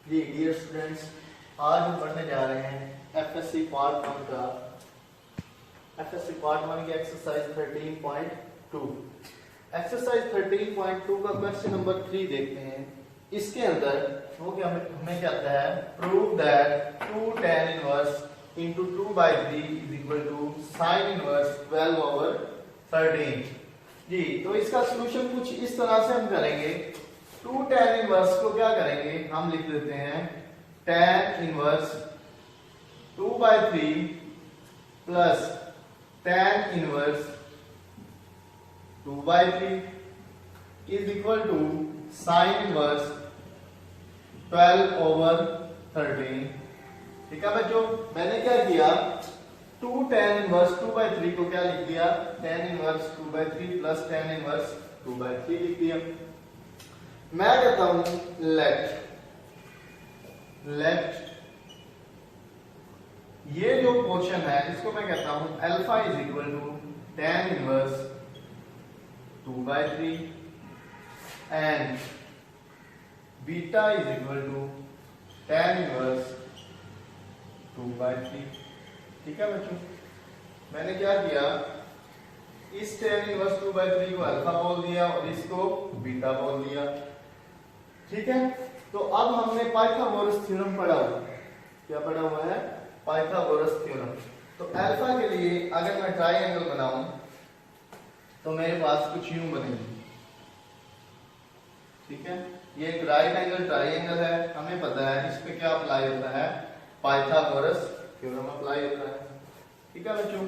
जी dear students, आज हम पढ़ने जा रहे हैं एफएससी पार्ट 1 का एफएससी पार्ट 1 की एक्सरसाइज 13.2। एक्सरसाइज 13.2 का क्वेश्चन नंबर 3 देखते हैं। इसके अंदर वो क्या हमें कहता है, prove that 2 tan inverse into 2/3 is equal to sin inverse 12/13। जी तो इसका सॉल्यूशन कुछ इस तरह से हम करेंगे। 2 tan इनवर्स को क्या करेंगे, हम लिख देते हैं tan inverse 2/3 plus tan inverse 2/3 is equal to sin inverse 12/13। ठीक है बच्चों, मैंने क्या किया, 2 tan इनवर्स 2/3 को क्या लिख दिया, tan inverse 2/3 plus tan inverse 2/3 लिख दिया। मैं कहता हूं लेट ये जो पोर्शन है इसको मैं कहता हूं alpha is equal to tan inverse 2/3 and beta is equal to tan inverse 2/3। ठीक है बच्चों, मैंने क्या किया, इस tan इनवर्स 2/3 को अल्फा बोल दिया और इसको बीटा बोल दिया। ठीक है, तो अब हमने पाइथागोरस थ्योरम पढ़ा हुआ है। क्या पढ़ा हुआ है, पाइथागोरस थ्योरम। तो अल्फा के लिए अगर मैं ट्राइंगल बनाऊं तो मेरे पास कुछ यूं बनेगी। ठीक है, ये एक राइट एंगल ट्राइंगल है, हमें पता है इस पे क्या अप्लाई होता है, पाइथागोरस थ्योरम अप्लाई होता है। ठीक है बच्चों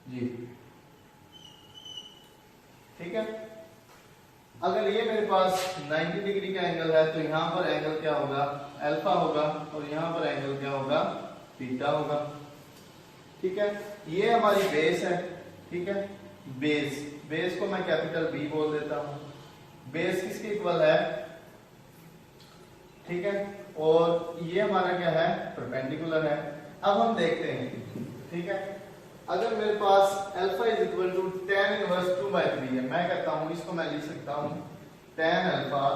जी, ठीक है। अगर ये मेरे पास 90 डिग्री का एंगल है तो यहाँ पर एंगल क्या होगा, अल्फा होगा, और यहाँ पर एंगल क्या होगा, बीटा होगा। ठीक है, ये हमारी बेस है। ठीक है, बेस को मैं कैपिटल बी बोल देता हूँ। बेस किसके इक्वल है, ठीक है, और ये हमारा क्या है, परपेंडिकुलर है। अब हम देखते हैं। ठीक है, अगर मेरे पास alpha is equal to tan inverse 2/3 है, मैं कहता हूं इसको मैं लिख सकता हूं tan alpha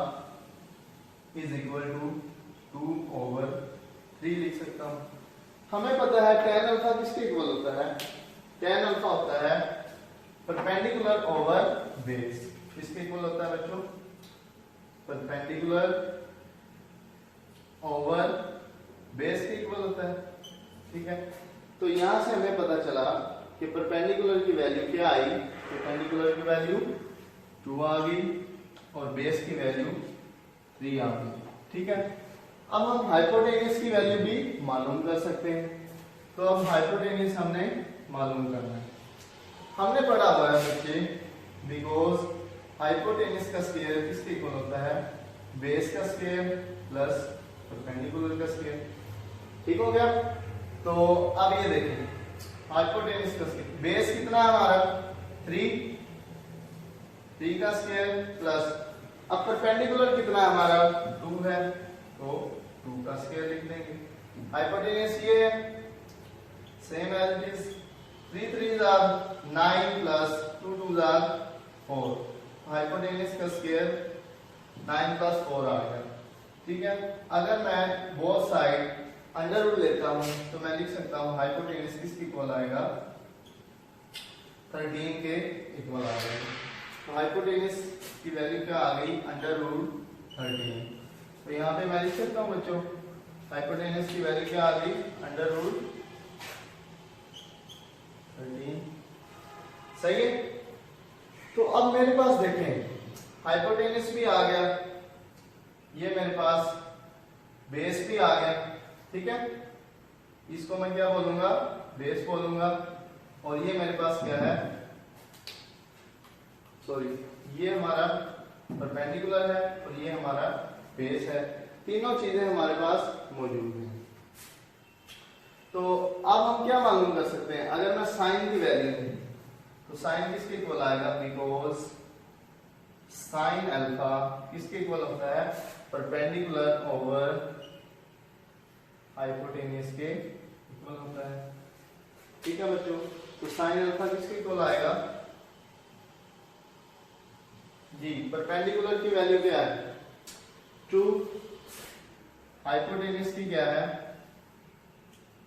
is equal to 2/3 लिख सकता हूं। हमें पता है tan अल्फा किसके इक्वल होता है, tan अल्फा होता है परपेंडिकुलर ओवर बेस। किसके इक्वल होता है बच्चों, परपेंडिकुलर ओवर बेस के इक्वल होता है। ठीक है, तो यहां से हमें पता चला कि परपेंडिकुलर की वैल्यू क्या आई, परपेंडिकुलर की वैल्यू 2 आ गई और बेस की वैल्यू 3 आ गई। ठीक है, अब हम हाइपोटेनस की वैल्यू भी मालूम कर सकते हैं। तो अब हाइपोटेनस हमने मालूम करना है। हमने पढ़ा हुआ है बच्चे, बिकॉज हाइपोटेनस का स्क्वायर किसके इक्वल होता है, बेस का स्क्वायर प्लस परपेंडिकुलर का स्क्वायर। ठीक हो गया। तो अब ये देखें, हाइपोटेनस का स्क्वायर, बेस कितना है हमारा 3 का स्क्वायर प्लस, अब परपेंडिकुलर कितना है हमारा 2 है, तो 2 का स्क्वायर लिख देंगे। हाइपोटेनस ये है, same as it is, 3 3 are 9 plus 2 2 are 4। Hypotenuse का स्क्वायर 9 प्लस 4 आ गया। ठीक है, अगर मैं बोथ साइड अंडर रूट लेता हूं तो मैं लिख सकता हूं हाइपोटेनस किसके इक्वल आएगा, 13 के इक्वल आ जाएगा। तो हाइपोटेनस की वैल्यू क्या आ गई, अंडर रूट 13। तो यहाँ पे मैं लिख सकता हूं बच्चों, हाइपोटेनस की वैल्यू क्या आ गई, अंडर रूट 13। सही है। तो अब मेरे पास देखें, हाइपोटेनस भी आ गया, ये मेरे पास बेस भी आ गया। ठीक है, इसको मैं क्या बोलूंगा, बेस बोलूंगा, और ये मेरे पास क्या है, सॉरी, ये हमारा परपेंडिकुलर है और ये हमारा बेस है। तीनों चीजें हमारे पास मौजूद हैं। तो अब हम क्या मालूम कर सकते हैं, अगर मैं साइन की वैल्यू दूं तो साइन किसके इक्वल आएगा, बिकॉज साइन अल्फा किसके इक्वल होता है, परपेंडिकुलर ओवर हाइपोटेनस के इक्वल होता है। ठीक है बच्चों, तो साइन अल्फा किसके इक्वल आएगा, जी परपेंडिकुलर की वैल्यू क्या है 2 हाइपोटेन्यूज की क्या है,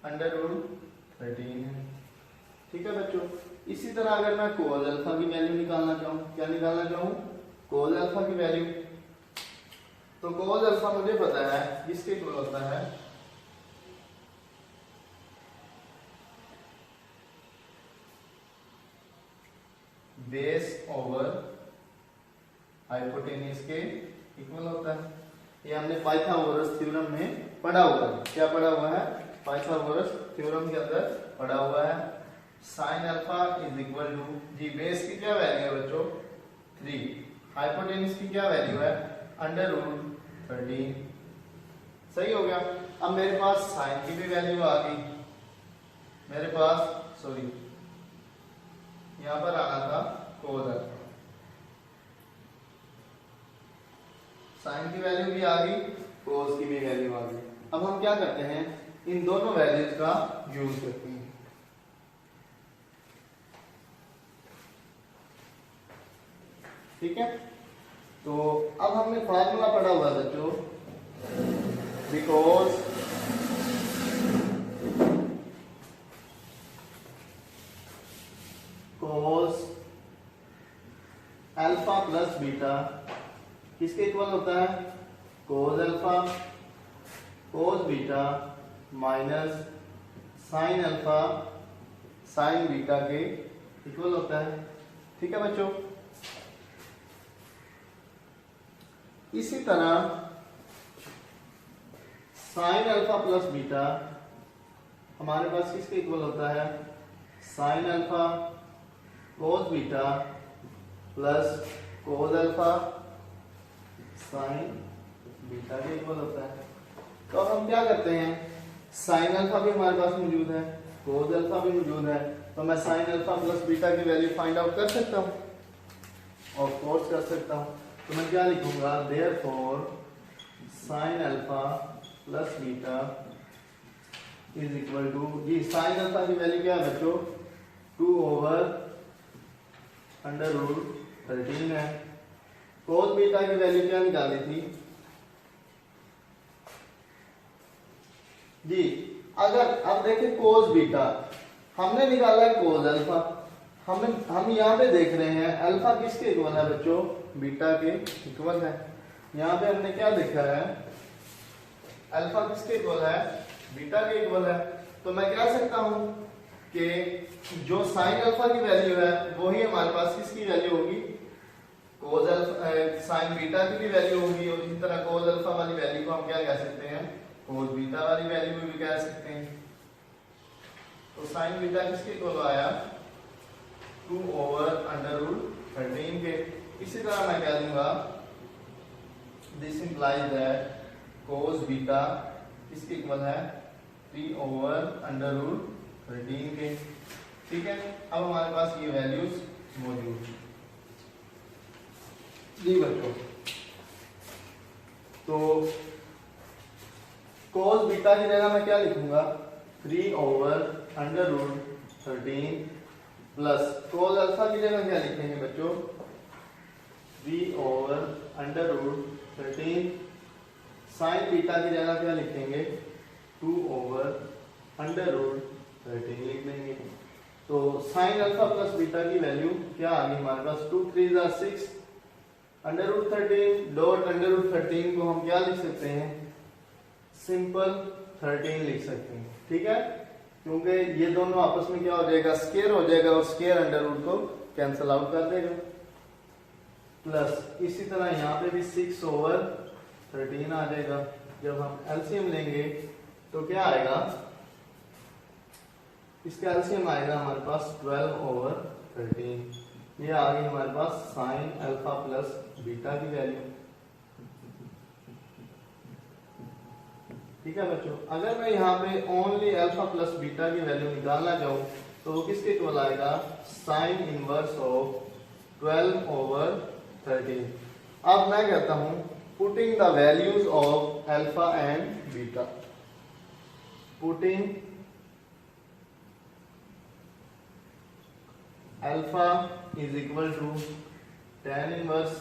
अंडर रूट 13 है। ठीक है बच्चों, इसी तरह अगर मैं कोस अल्फा की वैल्यू निकालना चाहूँ, क्या निकालना चाहूँ, कोस अल्फा की वैल्यू, तो कोस अल्फा मुझे पता है किसके इक्वल होता है, बेस ओवर हाइपोटेन्यूज के इक्वल होता है। ये हमने पाइथागोरस थ्योरम में पढ़ा हुआ है। क्या पढ़ा हुआ है, पाइथागोरस थ्योरम के अंदर पढ़ा हुआ है। Sine alpha is equal to, जी बेस की क्या वैल्यू है बच्चों 3, हाइपोटेन्यूज की क्या वैल्यू है अंडर रूट 13। सही हो गया। अब मेरे पास साइन की भी वैल्यू आ गई, मेरे पास सॉरी यहां पर आना था कोस अल्फा, साइन की वैल्यू भी आ गई, कोस की भी वैल्यू आ गई। अब हम क्या करते हैं, इन दोनों वैल्यूज का यूज करते हैं। ठीक है, तो अब हमने फार्मूला पढ़ा हुआ है बच्चों, because cos alpha plus beta किसके इक्वल होता है, cos alpha cos beta minus sine alpha sign beta के इक्वल होता है। ठीक है बच्चों, इसी तरह साइन अल्फा प्लस बीटा हमारे पास किसके इक्वल होता है, sine alpha cos beta plus cos alpha sign beta के इक्वल होता है। तो अब हम क्या करते हैं, साइन अल्फा भी हमारे पास मौजूद है, कोस अल्फा भी मौजूद है, तो मैं साइन अल्फा प्लस बीटा की वैल्यू फाइंड आउट कर सकता हूँ, ऑफ कोर्स कर सकता हूँ। तो मैं क्या लिखूंगा, therefore sine alpha plus beta is equal to, जी साइन अल्फा की वैल्यू क्या है बच्चों 2 ओवर अंडर रूट 13 है। कोस बीटा की वैल्यू क्या निकाली थी जी, अगर अब देखें कोस बीटा हमने निकाला है कोस अल्फा, हम यहाँ पे देख रहे हैं अल्फा किसके इक्वल है बच्चों, बीटा के इक्वल है। यहाँ पे हमने क्या देखा है, अल्फा किसके इक्वल है, बीटा के इक्वल है। तो मैं कह सकता हूं कि जो साइन अल्फा की वैल्यू है वो ही हमारे पास किसकी वैल्यू होगी, कोस अल्फा, साइन बीटा की भी वैल्यू होगी, और इसी तरह कोस अल्फा वाली वैल्यू को हम क्या कह सकते हैं, कोस बीटा वाली वैल्यू भी कह सकते हैं। तो साइन बीटा किसके इक्वल आया, 2 ओवर अंडर रूट 13 के। इसी तरह मैं कह दूंगा this implies that cos beta किसके इक्वल है, 3 ओवर अंडर रूट 13 के। ठीक है, अब हमारे पास ये वैल्यूज मौजूद है जी बच्चों। तो कोस बीटा की जगह मैं क्या लिखूंगा, 3 over under root 13 plus cos alpha की जगह क्या लिखेंगे बच्चों, 3 over under root 13, sine beta की जगह क्या लिखेंगे, 2 ओवर अंडर रूट 13 लिख देंगे। तो साइन अल्फा प्लस बीटा की वैल्यू क्या आ गई हमारे पास, 2 3 6 under root 13 dot under root 13 को हम क्या लिख सकते हैं, सिंपल 13 लिख सकते हैं। ठीक है, क्योंकि ये दोनों आपस में क्या हो जाएगा, स्क्वायर हो जाएगा, और स्क्वायर अंडर रूट को कैंसिल आउट कर देगा। प्लस इसी तरह यहाँ पे भी 6 ओवर 13 आ जाएगा। जब हम एलसीएम लेंगे तो क्या आएगा, इसका एलसीएम आएगा हमारे पास 12 ओवर 13। ये आ गई हमारे पास साइन अल्फा प्लस बीटा की वैल्यू। ठीक है बच्चों, अगर मैं यहाँ पे ओनली अल्फा प्लस बीटा की वैल्यू निकालना चाहूँ तो वो किसके इक्वल आएगा, साइन इनवर्स ऑफ 12 ओवर 13। अब मैं कहता हूँ putting the values of alpha and beta, putting alpha is equal to tan inverse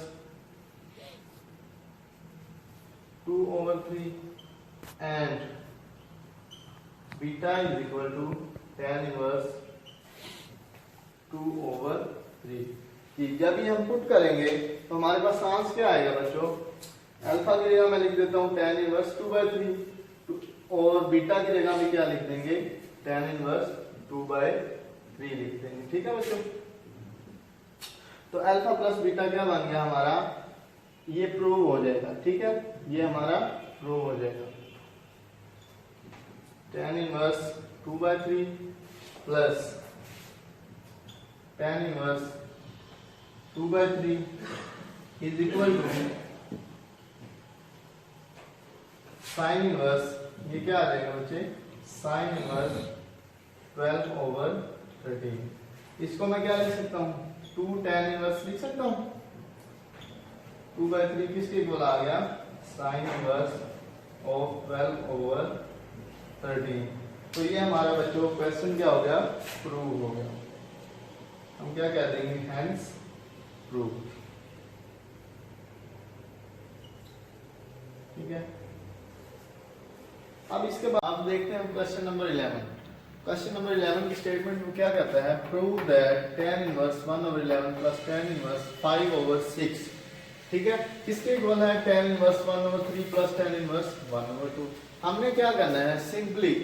2 over 3 and beta is equal to tan inverse 2/3। कि जब ही हम पुट करेंगे तो हमारे पास आंसर क्या आएगा बच्चों? अल्फा की जगह मैं लिख देता हूँ tan इनवर्स 2/3 और बीटा की जगह में क्या लिख देंगे? tan इनवर्स 2/3 लिख देंगे। ठीक है बच्चों, तो अल्फा प्लस बीटा क्या बन गया हमारा? ये प्रूव हो जाएगा। ठीक है, ये हमारा प्रूव हो जाएगा। tan inverse 2/3 plus tan inverse 2/3 is equal to sine inverse, ये क्या आ जाएगा बच्चे? Sine inverse 12/13। इसको मैं क्या लिख सकता हूँ? 2 tan इनवर्स लिख सकता हूँ। 2/3 किसके इक्वल आ गया? Sine inverse of 12/13। तो ये हमारा बच्चों क्वेश्चन क्या हो गया? प्रूव हो गया। हम क्या कह देंगे? Hence prove. ठीक है, अब इसके बाद आप देखते हैं क्वेश्चन नंबर 11। क्वेश्चन नंबर 11 की स्टेटमेंट में क्या कहता है? Prove that tan inverse 1/11 plus tan inverse 5/6। ठीक है, किसके इक्वल है? tan inverse 1/3 plus tan inverse 1/2। हमने क्या करना है? सिंपली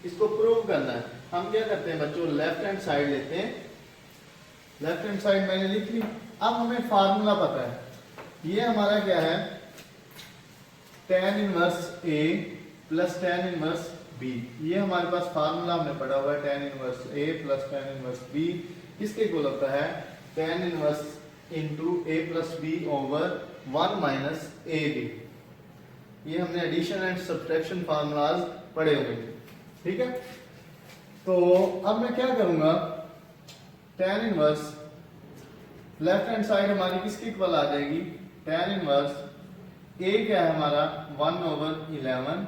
इसको प्रूव करना है। हम क्या करते हैं बच्चों? लेफ्ट हैंड साइड लेते हैं। लेफ्ट हैंड साइड मैंने लिख ली। अब हमें फार्मूला पता है। ये हमारा क्या है? tan inverse A plus tan inverse B। ये हमारे पास फार्मूला हमने पढ़ा हुआ है। tan inverse A plus tan inverse B किसके इक्वल होता है? tan inverse into A plus B over 1 minus AB। ये हमने एडिशन एंड सब्ट्रैक्शन फार्मूलाज पढ़े हुए थे। ठीक है, तो अब मैं क्या करूंगा? tan inverse left hand side हमारी किसकी इक्वल आ जाएगी? tan इनवर्स A क्या है हमारा? 1/11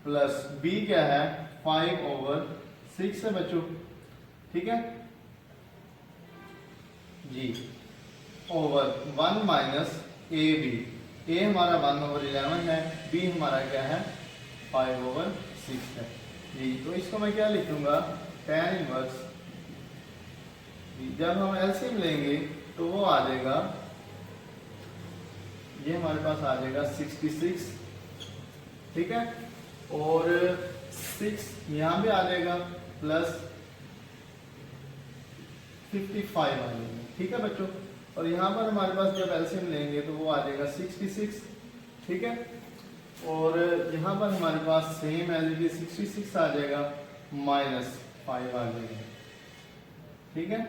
प्लस B क्या है? 5/6 है बच्चों। ठीक है जी, ओवर 1 माइनस AB। A हमारा 1/11 है, B हमारा क्या है? 5/6 है जी। तो इसको मैं क्या लिखूंगा? tan इनवर्स, जब हम एलसीएम लेंगे तो वो आ जाएगा, ये हमारे पास आ जाएगा 66। ठीक है, और 6 यहां भी आ जाएगा प्लस 55 आ जाएगा। ठीक है बच्चों, और यहां पर हमारे पास जब एलसीएम लेंगे तो वो आ जाएगा 66। ठीक है, और यहां पर हमारे पास सेम एज इट इज 66 आ जाएगा माइनस 5 आ जाएगा। ठीक है,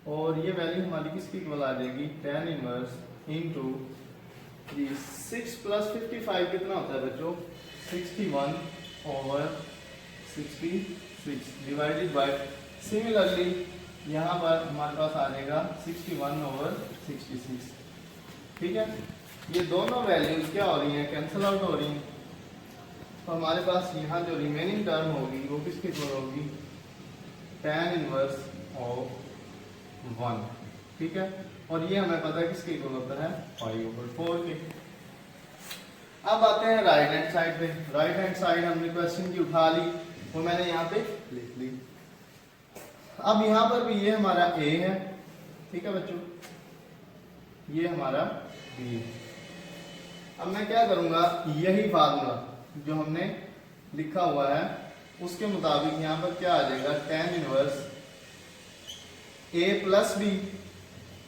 और ये वैल्यू हमारी किसकी इक्वल आ जाएगी? tan इनवर्स इनटू 6 प्लस 55 कितना होता है बच्चों? 61/66 डिवाइडेड बाय, सिमिलरली यहाँ पर हमारे पास आ जाएगा 61/66। ठीक है, ये दोनों वैल्यूज क्या हो रही हैं? कैंसिल आउट हो रही हैं। तो हमारे पास यहाँ जो रिमेनिंग टर्म होगी वो किसकी इक्वल होगी? tan inverse of 1। ठीक है, और ये हमें पता है किसके इक्वल होता है? 5/4 के। अब आते हैं राइट हैंड साइड पे। राइट हैंड साइड हमने क्वेश्चन की उठा ली, वो मैंने यहाँ पे लिख ली। अब यहाँ पर भी ये हमारा A है। ठीक है बच्चों, ये हमारा B है। अब मैं क्या करूंगा? यही फार्मूला जो हमने लिखा हुआ है उसके मुताबिक यहाँ पर क्या आ जाएगा? tan inverse A plus B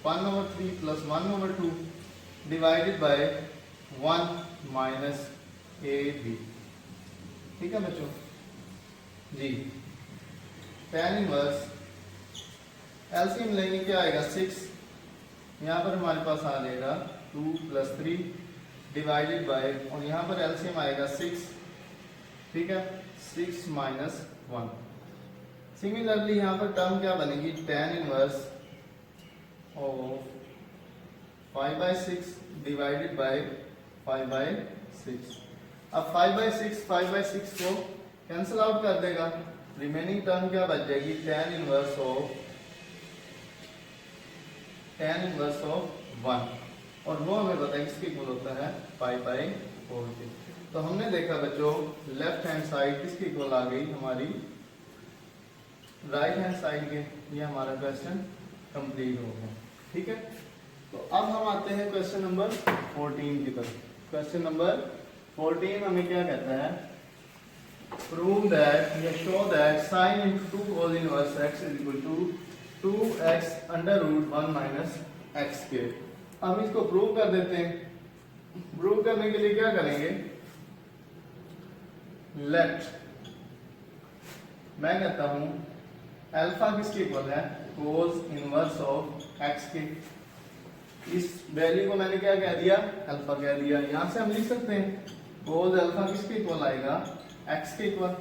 1/3 plus 1/2 divided by 1 minus AB। ठीक है बच्चों जी, tan इनवर्स एलसीएम लेंगे क्या आएगा? 6। यहाँ पर हमारे पास आ जाएगा 2 प्लस 3 डिवाइडेड बाय, और यहाँ पर एलसीएम आएगा 6। ठीक है, 6 माइनस 1। सिमिलरली यहाँ पर टर्म क्या बनेगी? tan inverse of 5/6 divided by 5/6। अब 5/6 को कैंसिल आउट कर देगा। रिमेनिंग टर्म क्या बच जाएगी? tan इनवर्स ऑफ 1, और वो हमें पता है किसके इक्वल होता है? 5/4 के। तो हमने देखा बच्चों लेफ्ट हैंड साइड किसकी इक्वल आ गई हमारी राइट हैंड साइड के। ये हमारा क्वेश्चन कंप्लीट हो गया। ठीक है, तो अब हम आते हैं क्वेश्चन नंबर 14 की तरफ। क्वेश्चन नंबर 14 हमें क्या कहता है, प्रूव दैट या show that sine into 2 cos inverse x is equal to 2x under root 1 minus x square. हम इसको प्रूव कर देते हैं। प्रूव करने के लिए क्या करेंगे, लेट मैं कहता हूं अल्फा किसके इक्वल है, cos इनवर्स ऑफ x के। इस वैल्यू को मैंने क्या कह दिया, अल्फा कह दिया। यहां से हम लिख सकते हैं cos अल्फा किसके इक्वल आएगा, x के इक्वल।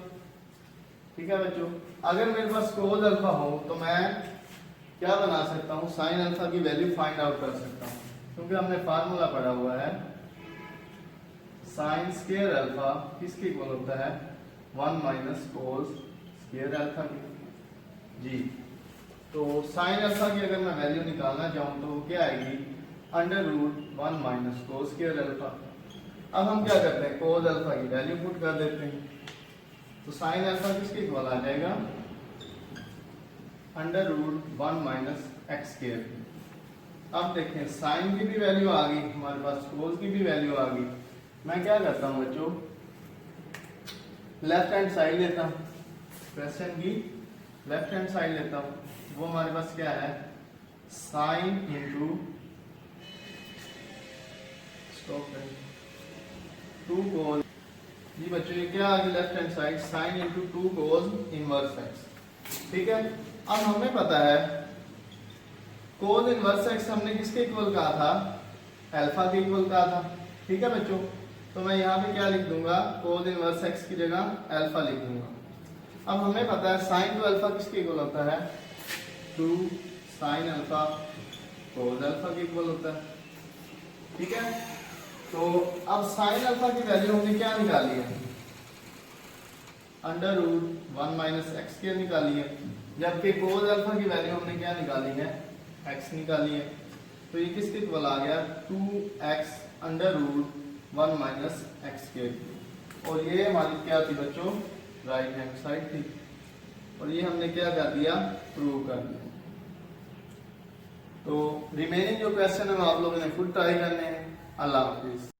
ठीक है बच्चों, अगर मेरे पास cos अल्फा हो तो मैं क्या बना सकता हूं, साइन अल्फा की वैल्यू फाइंड आउट कर सकता हूं, क्योंकि हमने फार्मूला पढ़ा हुआ है साइन स्क्वायर अल्फा किसके इक्वल होता है 1 माइनस cos स्क्वायर अल्फा की। जी, तो साइन अल्फा की अगर मैं वैल्यू निकालना चाहूं तो क्या आएगी, under root 1 minus cos square alpha. अब हम क्या करते हैं, cos अल्फा की वैल्यू पुट कर देते हैं, तो साइन अल्फा किसके इक्वल आ जाएगा, under root 1 minus x square. अब देखें साइन की भी वैल्यू आ गई हमारे पास, cos की भी वैल्यू आ गई। मैं क्या करता हूं बच्चों, लेफ्ट हैंड साइड लेता हूं, क्वेश्चन की लेफ्ट हैंड साइड लेता हूं। वो हमारे पास क्या है, साइन इंटू 2 cos। जी बच्चों ये क्या आ गई left hand side, sine into 2 cos inverse x. ठीक है, अब हमें पता है cos इनवर्स एक्स हमने किसके इक्वल कहा था, अल्फा के इक्वल कहा था। ठीक है बच्चों, तो मैं यहाँ पे क्या लिख दूंगा, cos इनवर्स एक्स की जगह अल्फा लिख दूंगा। अब हमें पता है साइन टू अल्फा किसके इक्वल होता है, 2 साइन अल्फा cos अल्फा के इक्वल होता है। ठीक है, तो अब साइन अल्फा की वैल्यू हमने क्या निकाली है, under root 1 minus x square निकाली है, जबकि cos अल्फा की वैल्यू हमने क्या निकाली है, x निकाली है। तो ये किसके इक्वल आ गया, 2x under root 1 minus x square. और ये हमारी क्या थी बच्चों, राइट हैंड साइड थी, और ये हमने क्या कर दिया, प्रूव कर दिया। तो रिमेनिंग जो क्वेश्चन है आप लोगों ने खुद ट्राई करने हैं। अल्लाह हाफिज।